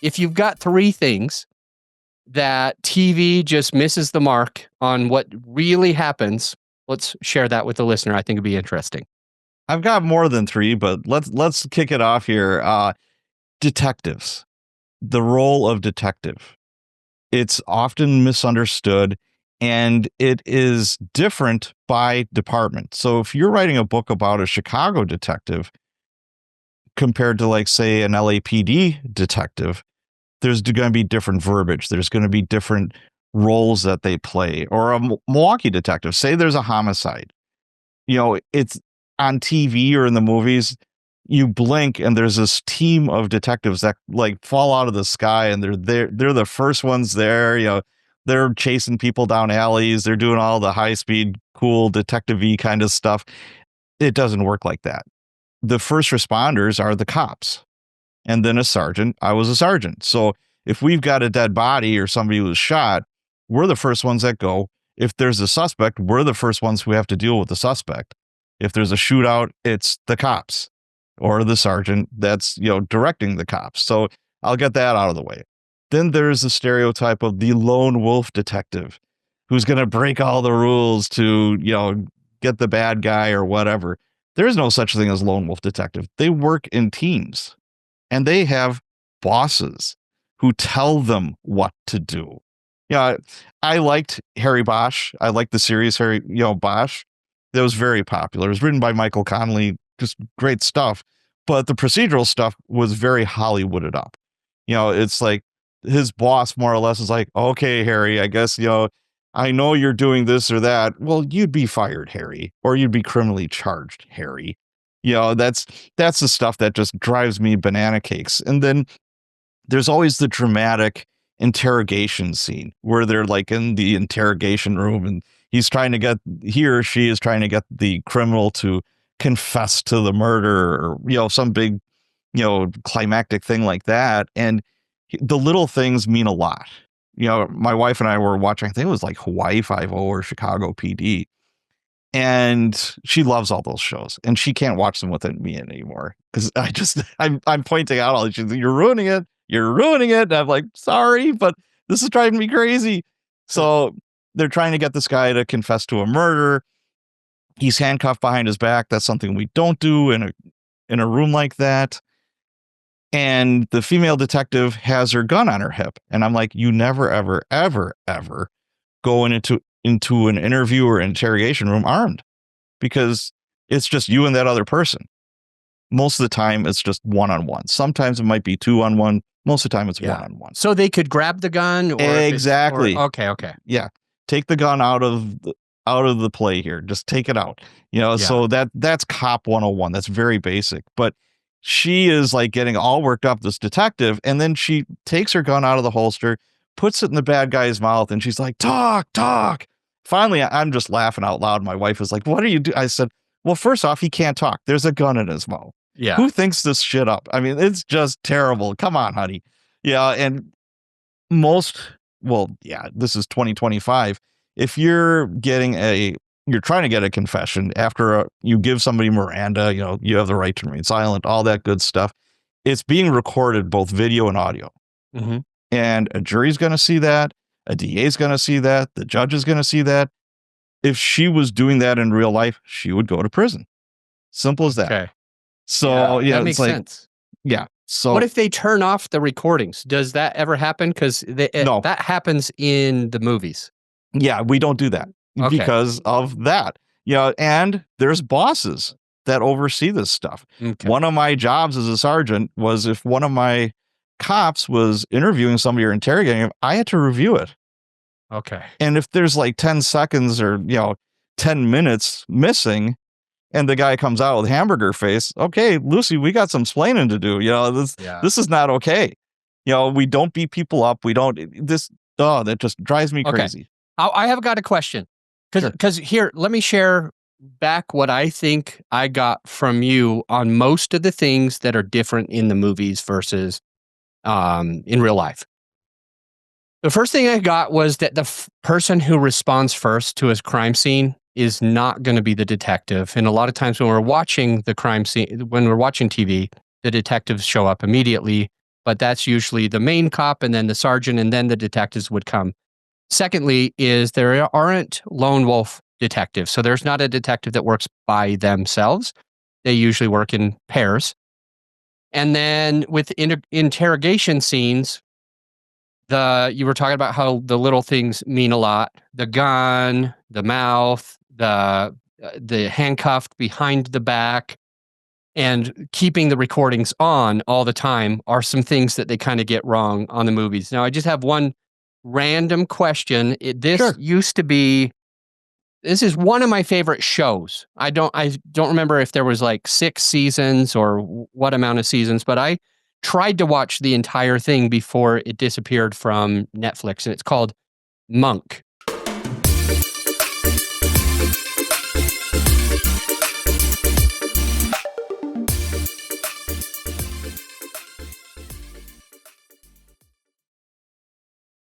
If you've got three things that TV just misses the mark on what really happens, let's share that with the listener. I think it'd be interesting. I've got more than three, but let's kick it off here. Detectives, the role of detective. It's often misunderstood, and it is different by department. So if you're writing a book about a Chicago detective compared to, like, say, an LAPD detective, there's going to be different verbiage. There's going to be different roles that they play. Or a Milwaukee detective, say there's a homicide. It's on TV or in the movies, you blink and there's this team of detectives that like fall out of the sky, and they're the first ones there. They're chasing people down alleys. They're doing all the high speed, cool detective-y kind of stuff. It doesn't work like that. The first responders are the cops. And then a sergeant. I was a sergeant. So if we've got a dead body or somebody who was shot, we're the first ones that go. If there's a suspect, we're the first ones who have to deal with the suspect. If there's a shootout, it's the cops or the sergeant that's, directing the cops. So I'll get that out of the way. Then there's the stereotype of the lone wolf detective who's going to break all the rules to, get the bad guy or whatever. There's no such thing as lone wolf detective. They work in teams. And they have bosses who tell them what to do. I liked Harry Bosch. I liked the series Harry, Bosch. That was very popular. It was written by Michael Connelly, just great stuff. But the procedural stuff was very Hollywooded up. It's like his boss more or less is like, okay, Harry, I guess, I know you're doing this or that. Well, you'd be fired, Harry, or you'd be criminally charged, Harry. That's the stuff that just drives me banana cakes. And then there's always the dramatic interrogation scene where they're like in the interrogation room and he or she is trying to get the criminal to confess to the murder, or, some big, climactic thing like that. And the little things mean a lot. My wife and I were watching, I think it was like Hawaii Five-0 or Chicago PD. And she loves all those shows, and she can't watch them without me anymore because I'm pointing out all these. You're ruining it. You're ruining it. And I'm like, sorry, but this is driving me crazy. So they're trying to get this guy to confess to a murder. He's handcuffed behind his back. That's something we don't do in a room like that. And the female detective has her gun on her hip, and I'm like, you never, ever, ever, ever go into an interview or interrogation room armed, because it's just you and that other person. Most of the time it's just one-on-one. Sometimes it might be 2-on-1. Most of the time it's one-on-one. So they could grab the gun or exactly. Okay. Yeah. Take the gun out of the play here. Just take it out. So that's cop 101. That's very basic. But she is like getting all worked up, this detective, and then she takes her gun out of the holster, puts it in the bad guy's mouth, and she's like, talk. Finally, I'm just laughing out loud. My wife is like, what are you doing? I said, well, first off, he can't talk. There's a gun in his mouth. Yeah. Who thinks this shit up? I mean, it's just terrible. Come on, honey. Yeah. And this is 2025. If you're trying to get a confession after you give somebody Miranda, you have the right to remain silent, all that good stuff. It's being recorded, both video and audio. Mm-hmm. And a jury's going to see that. A DA is going to see that. The judge is going to see that. If she was doing that in real life, she would go to prison. Simple as that. Okay. So that makes sense. Yeah. So what if they turn off the recordings? Does that ever happen? Because no. That happens in the movies. Yeah, we don't do that because of that. And there's bosses that oversee this stuff. Okay. One of my jobs as a sergeant was, if one of my cops was interviewing somebody or interrogating him, I had to review it. Okay. And if there's like 10 seconds or 10 minutes missing, and the guy comes out with hamburger face, okay, Lucy, we got some splaining to do. This is not okay. We don't beat people up. We don't that just drives me crazy. I have got a question. Because here, let me share back what I think I got from you on most of the things that are different in the movies versus in real life. The first thing I got was that the person who responds first to a crime scene is not going to be the detective. And a lot of times when we're watching the crime scene, when we're watching TV, the detectives show up immediately, but that's usually the main cop and then the sergeant and then the detectives would come. Secondly, is there aren't lone wolf detectives. So there's not a detective that works by themselves. They usually work in pairs. And then with interrogation scenes, you were talking about how the little things mean a lot. The gun, the mouth, the handcuffed behind the back, and keeping the recordings on all the time are some things that they kind of get wrong on the movies. Now, I just have one random question. Sure. This is one of my favorite shows. I don't remember if there was like 6 seasons or what amount of seasons, but I tried to watch the entire thing before it disappeared from Netflix, and it's called Monk.